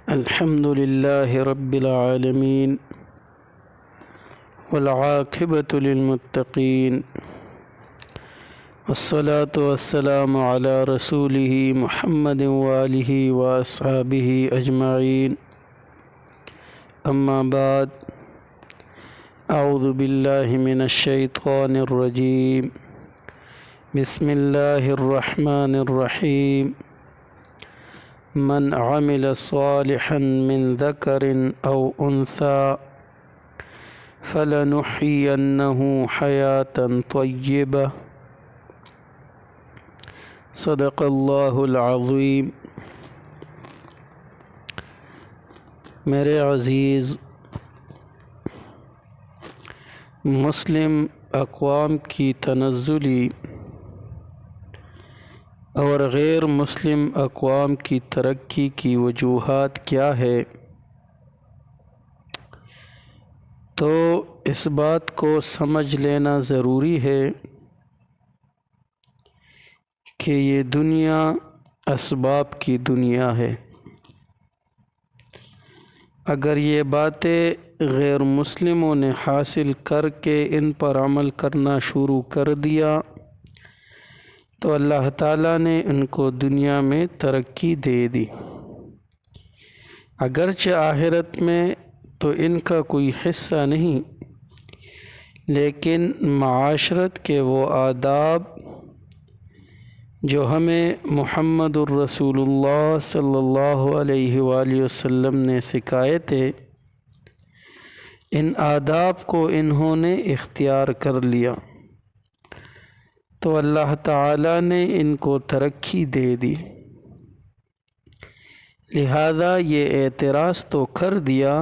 الحمد لله رب العالمين والعاقبة للمتقين والصلاة والسلام على رسوله محمد وآله وأصحابه أجمعين أما بعد أعوذ بالله من الشيطان الرجيم بسم الله الرحمن الرحيم من عمل صالحا من ذكر أو أنثى فلنحيينه حياة طيبة صدق اللہ العظیم۔ میرے عزیز مسلم اقوام کی تنزلی اور غیر مسلم اقوام کی ترقی کی وجوہات کیا ہے، تو اس بات کو سمجھ لینا ضروری ہے کہ یہ دنیا اسباب کی دنیا ہے۔ اگر یہ باتیں غیر مسلموں نے حاصل کر کے ان پر عمل کرنا شروع کر دیا تو اللہ تعالیٰ نے ان کو دنیا میں ترقی دے دی، اگرچہ آخرت میں تو ان کا کوئی حصہ نہیں، لیکن معاشرت کے وہ آداب جو ہمیں محمد الرسول اللہ صلی اللہ علیہ وآلہ وسلم نے سکھائے تھے، ان آداب کو انہوں نے اختیار کر لیا تو اللہ تعالیٰ نے ان کو ترقی دے دی۔ لہذا یہ اعتراض تو کر دیا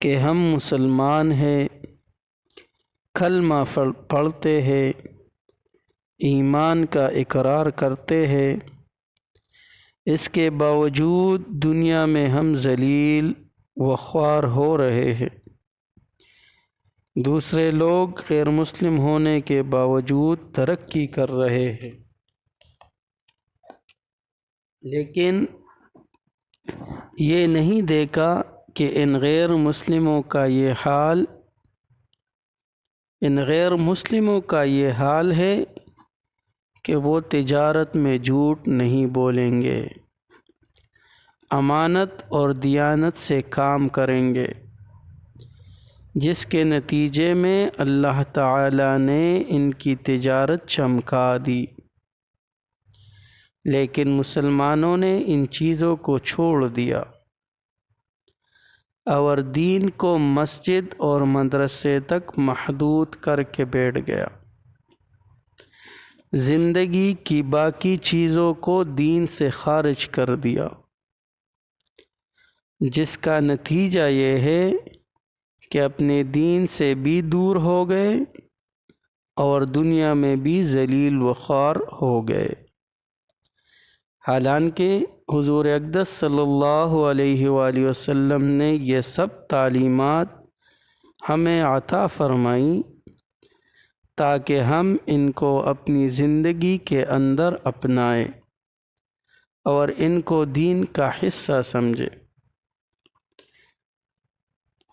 کہ ہم مسلمان ہیں، کلمہ پڑھتے ہیں، ایمان کا اقرار کرتے ہیں، اس کے باوجود دنیا میں ہم ذلیل و خوار ہو رہے ہیں، دوسرے لوگ غیر مسلم ہونے کے باوجود ترقی کر رہے ہیں، لیکن یہ نہیں دیکھا کہ ان غیر مسلموں کا یہ حال ہے کہ وہ تجارت میں جھوٹ نہیں بولیں گے، امانت اور دیانت سے کام کریں گے، جس کے نتیجے میں اللہ تعالیٰ نے ان کی تجارت چمکا دی، لیکن مسلمانوں نے ان چیزوں کو چھوڑ دیا اور دین کو مسجد اور مدرسے تک محدود کر کے بیٹھ گیا، زندگی کی باقی چیزوں کو دین سے خارج کر دیا، جس کا نتیجہ یہ ہے کہ اپنے دین سے بھی دور ہو گئے اور دنیا میں بھی ذلیل و خوار ہو گئے، حالانکہ حضور اقدس صلی اللہ علیہ وآلہ وسلم نے یہ سب تعلیمات ہمیں عطا فرمائیں تاکہ ہم ان کو اپنی زندگی کے اندر اپنائیں اور ان کو دین کا حصہ سمجھیں۔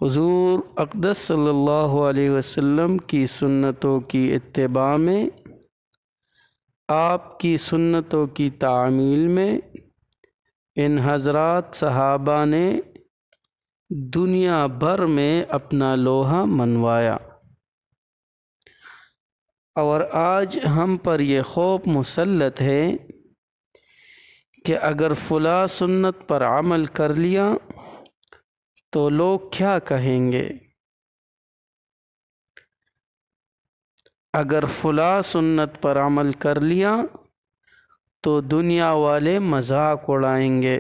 حضور اقدس صلی اللہ علیہ وسلم کی سنتوں کی اتباع میں، آپ کی سنتوں کی تعمیل میں ان حضرات صحابہ نے دنیا بھر میں اپنا لوہا منوایا، اور آج ہم پر یہ خوف مسلط ہے کہ اگر فلاں سنت پر عمل کر لیا تو لوگ کیا کہیں گے، اگر فلاں سنت پر عمل کر لیا تو دنیا والے مذاق اڑائیں گے،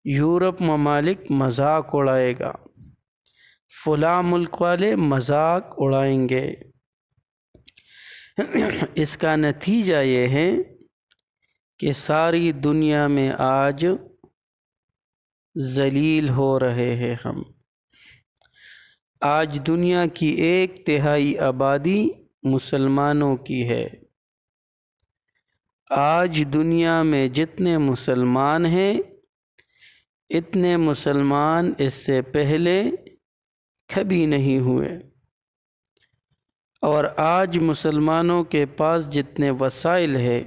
یورپ ممالک مذاق اڑائے گا، فلاں ملک والے مذاق اڑائیں گے۔ اس کا نتیجہ یہ ہے کہ ساری دنیا میں آج ذلیل ہو رہے ہیں ہم۔ آج دنیا کی 1/3 آبادی مسلمانوں کی ہے، آج دنیا میں جتنے مسلمان ہیں اتنے مسلمان اس سے پہلے کبھی نہیں ہوئے، اور آج مسلمانوں کے پاس جتنے وسائل ہے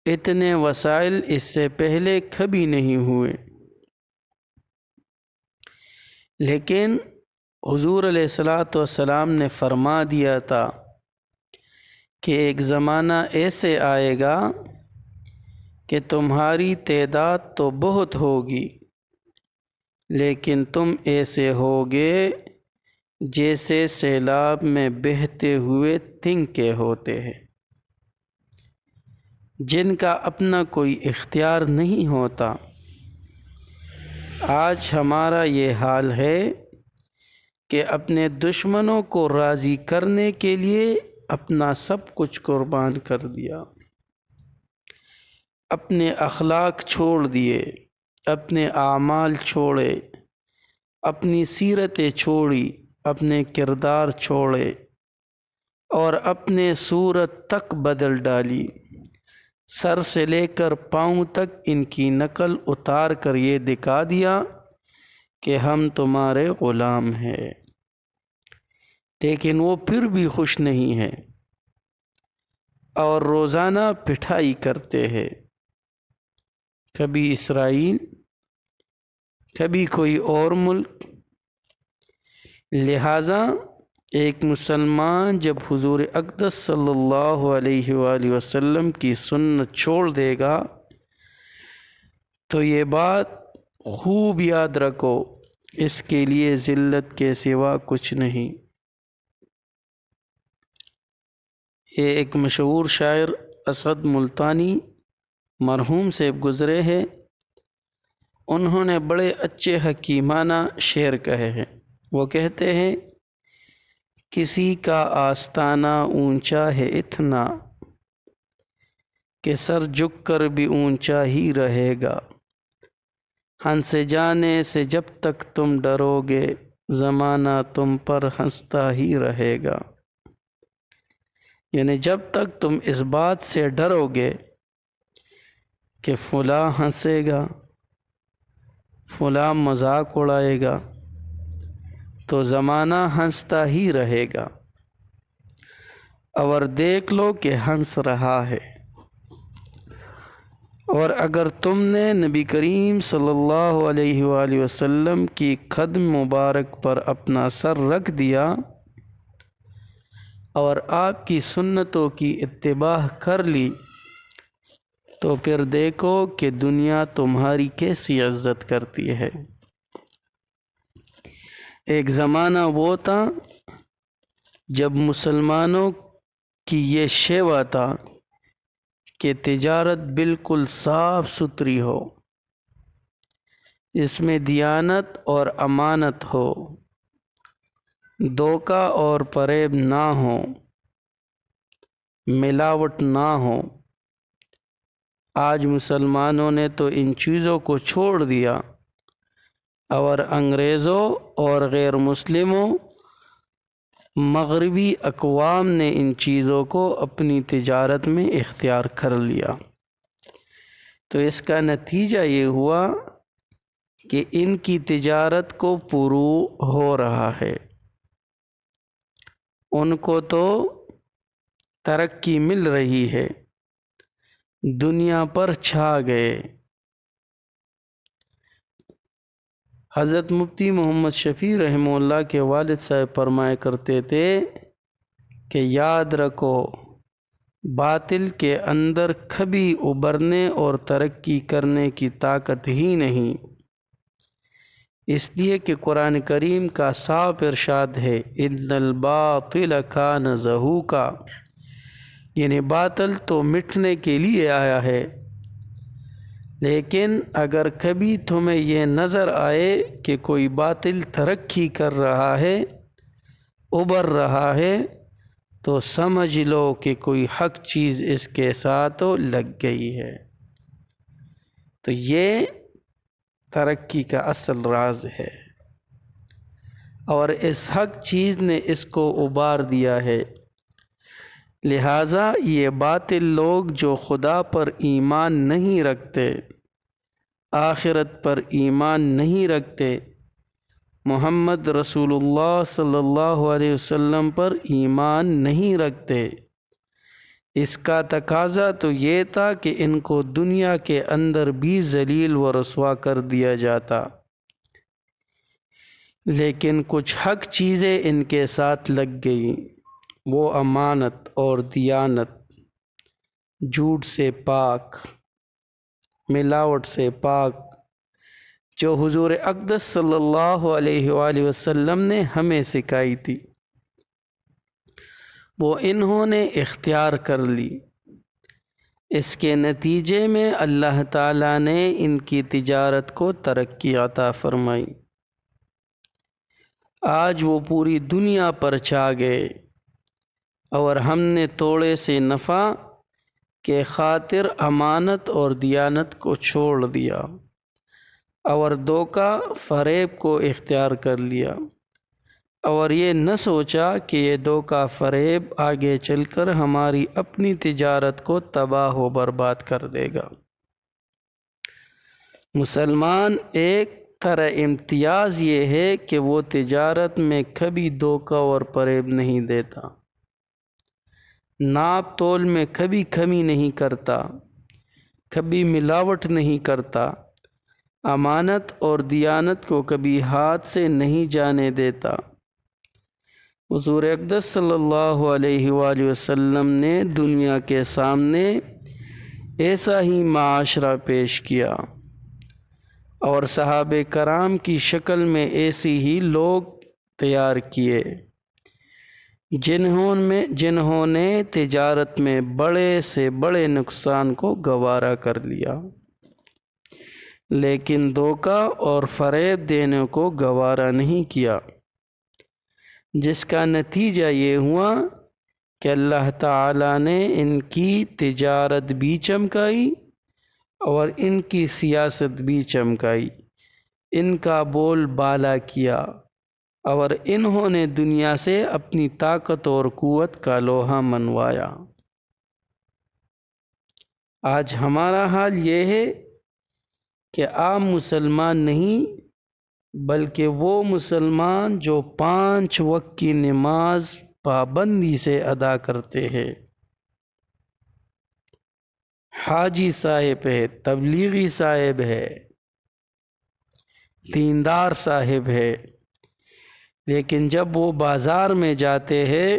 اتنے وسائل اس سے پہلے کبھی نہیں ہوئے۔ لیکن حضور علیہ الصلاۃ والسلام نے فرما دیا تھا کہ ایک زمانہ ایسے آئے گا کہ تمہاری تعداد تو بہت ہوگی، لیکن تم ایسے ہوگے جیسے سیلاب میں بہتے ہوئے تنکے ہوتے ہیں، جن کا اپنا کوئی اختیار نہیں ہوتا۔ آج ہمارا یہ حال ہے کہ اپنے دشمنوں کو راضی کرنے کے لیے اپنا سب کچھ قربان کر دیا، اپنے اخلاق چھوڑ دیے، اپنے اعمال چھوڑے، اپنی سیرتیں چھوڑی، اپنے کردار چھوڑے، اور اپنے صورت تک بدل ڈالی۔ سر سے لے کر پاؤں تک ان کی نقل اتار کر یہ دکھا دیا کہ ہم تمہارے غلام ہیں، لیکن وہ پھر بھی خوش نہیں ہیں اور روزانہ پٹھائی کرتے ہیں، کبھی اسرائیل، کبھی کوئی اور ملک۔ لہٰذا ایک مسلمان جب حضور اقدس صلی اللہ علیہ وآلہ وسلم کی سنت چھوڑ دے گا تو یہ بات خوب یاد رکھو، اس کے لیے ذلت کے سوا کچھ نہیں۔ یہ ایک مشہور شاعر اسد ملتانی مرحوم سے گزرے ہیں، انہوں نے بڑے اچھے حکیمانہ شعر کہے ہیں۔ وہ کہتے ہیں، کسی کا آستانہ اونچا ہے اتنا کہ سر جھک کر بھی اونچا ہی رہے گا، ہنس جانے سے جب تک تم ڈرو گے زمانہ تم پر ہنستا ہی رہے گا۔ یعنی جب تک تم اس بات سے ڈرو گے کہ فلاں ہنسے گا، فلاں مذاق اڑائے گا، تو زمانہ ہنستا ہی رہے گا، اور دیکھ لو کہ ہنس رہا ہے۔ اور اگر تم نے نبی کریم صلی اللہ علیہ وآلہ وسلم کی قدم مبارک پر اپنا سر رکھ دیا اور آپ کی سنتوں کی اتباع کر لی، تو پھر دیکھو کہ دنیا تمہاری کیسی عزت کرتی ہے۔ ایک زمانہ وہ تھا جب مسلمانوں کی یہ شیوا تھا کہ تجارت بالکل صاف ستھری ہو، اس میں دیانت اور امانت ہو، دھوکہ اور فریب نہ ہو، ملاوٹ نہ ہو۔ آج مسلمانوں نے تو ان چیزوں کو چھوڑ دیا، اور انگریزوں اور غیر مسلموں مغربی اقوام نے ان چیزوں کو اپنی تجارت میں اختیار کر لیا۔ تو اس کا نتیجہ یہ ہوا کہ ان کی تجارت کو فروغ ہو رہا ہے، ان کو تو ترقی مل رہی ہے، دنیا پر چھا گئے۔ حضرت مفتی محمد شفیع رحمہ اللہ کے والد صاحب فرمایا کرتے تھے کہ یاد رکھو، باطل کے اندر کبھی ابھرنے اور ترقی کرنے کی طاقت ہی نہیں، اس لیے کہ قرآن کریم کا صاف ارشاد ہے، ان الباطل کان زہوقا، یعنی باطل تو مٹنے کے لیے آیا ہے۔ لیکن اگر کبھی تمہیں یہ نظر آئے کہ کوئی باطل ترقی کر رہا ہے، ابھر رہا ہے، تو سمجھ لو کہ کوئی حق چیز اس کے ساتھ لگ گئی ہے۔ تو یہ ترقی کا اصل راز ہے، اور اس حق چیز نے اس کو ابھار دیا ہے۔ لہٰذا یہ باطل لوگ جو خدا پر ایمان نہیں رکھتے، آخرت پر ایمان نہیں رکھتے، محمد رسول اللہ صلی اللہ علیہ وسلم پر ایمان نہیں رکھتے۔ اس کا تقاضا تو یہ تھا کہ ان کو دنیا کے اندر بھی ذلیل و رسوا کر دیا جاتا، لیکن کچھ حق چیزیں ان کے ساتھ لگ گئیں، وہ امانت اور دیانت، جھوٹ سے پاک، ملاوٹ سے پاک، جو حضور اقدس صلی اللہ علیہ وآلہ وسلم نے ہمیں سکھائی تھی، وہ انہوں نے اختیار کر لی۔ اس کے نتیجے میں اللہ تعالیٰ نے ان کی تجارت کو ترقی عطا فرمائی۔ آج وہ پوری دنیا پر چھا گئے، اور ہم نے تھوڑے سے نفع کے خاطر امانت اور دیانت کو چھوڑ دیا، اور دھوکہ فریب کو اختیار کر لیا، اور یہ نہ سوچا کہ یہ دھوکہ فریب آگے چل کر ہماری اپنی تجارت کو تباہ و برباد کر دے گا۔ مسلمان ایک طرح امتیاز یہ ہے کہ وہ تجارت میں کبھی دھوکہ اور فریب نہیں دیتا، ناپ تول میں کبھی کمی نہیں کرتا، کبھی ملاوٹ نہیں کرتا، امانت اور دیانت کو کبھی ہاتھ سے نہیں جانے دیتا۔ حضور اقدس صلی اللہ علیہ وآلہ وسلم نے دنیا کے سامنے ایسا ہی معاشرہ پیش کیا، اور صحابہ کرام کی شکل میں ایسی ہی لوگ تیار کیے، جنہوں نے تجارت میں بڑے سے بڑے نقصان کو گوارا کر لیا، لیکن دھوکہ اور فریب دینے کو گوارا نہیں کیا، جس کا نتیجہ یہ ہوا کہ اللہ تعالیٰ نے ان کی تجارت بھی چمکائی اور ان کی سیاست بھی چمکائی، ان کا بول بالا کیا، اور انہوں نے دنیا سے اپنی طاقت اور قوت کا لوہا منوایا۔ آج ہمارا حال یہ ہے کہ عام مسلمان نہیں، بلکہ وہ مسلمان جو 5 وقت کی نماز پابندی سے ادا کرتے ہیں، حاجی صاحب ہے، تبلیغی صاحب ہے، دیندار صاحب ہے، لیکن جب وہ بازار میں جاتے ہیں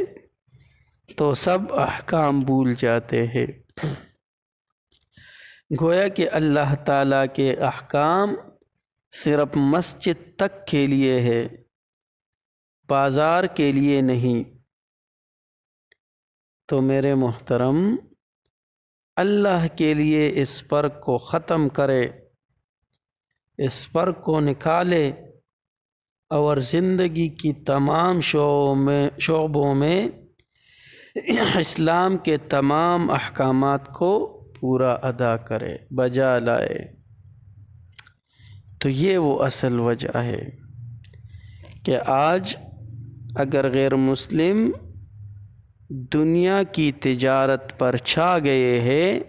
تو سب احکام بھول جاتے ہیں۔ گویا کہ اللہ تعالیٰ کے احکام صرف مسجد تک کے لیے ہے، بازار کے لیے نہیں۔ تو میرے محترم، اللہ کے لیے اس فرق کو ختم کرے، اس فرق کو نکالے، اور زندگی کی تمام شعبوں میں اسلام کے تمام احکامات کو پورا ادا کرے، بجا لائے۔ تو یہ وہ اصل وجہ ہے کہ آج اگر غیر مسلم دنیا کی تجارت پر چھا گئے ہیں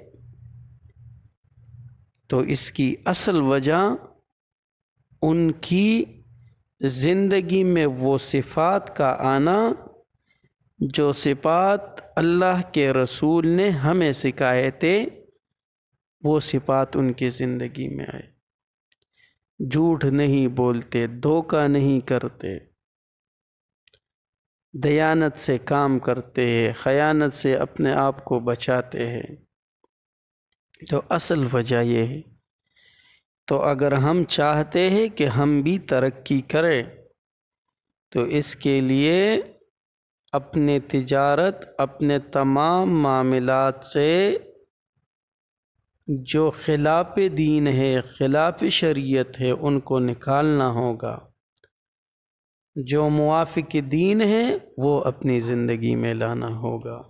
تو اس کی اصل وجہ ان کی زندگی میں وہ صفات کا آنا جو صفات اللہ کے رسول نے ہمیں سکھائے تھے، وہ صفات ان کی زندگی میں آئے۔ جھوٹ نہیں بولتے، دھوکہ نہیں کرتے، دیانت سے کام کرتے ہیں، خیانت سے اپنے آپ کو بچاتے ہیں۔ تو اصل وجہ یہ ہے۔ تو اگر ہم چاہتے ہیں کہ ہم بھی ترقی کریں تو اس کے لیے اپنے تجارت، اپنے تمام معاملات سے جو خلاف دین ہے، خلاف شریعت ہے، ان کو نکالنا ہوگا۔ جو موافق دین ہے وہ اپنی زندگی میں لانا ہوگا۔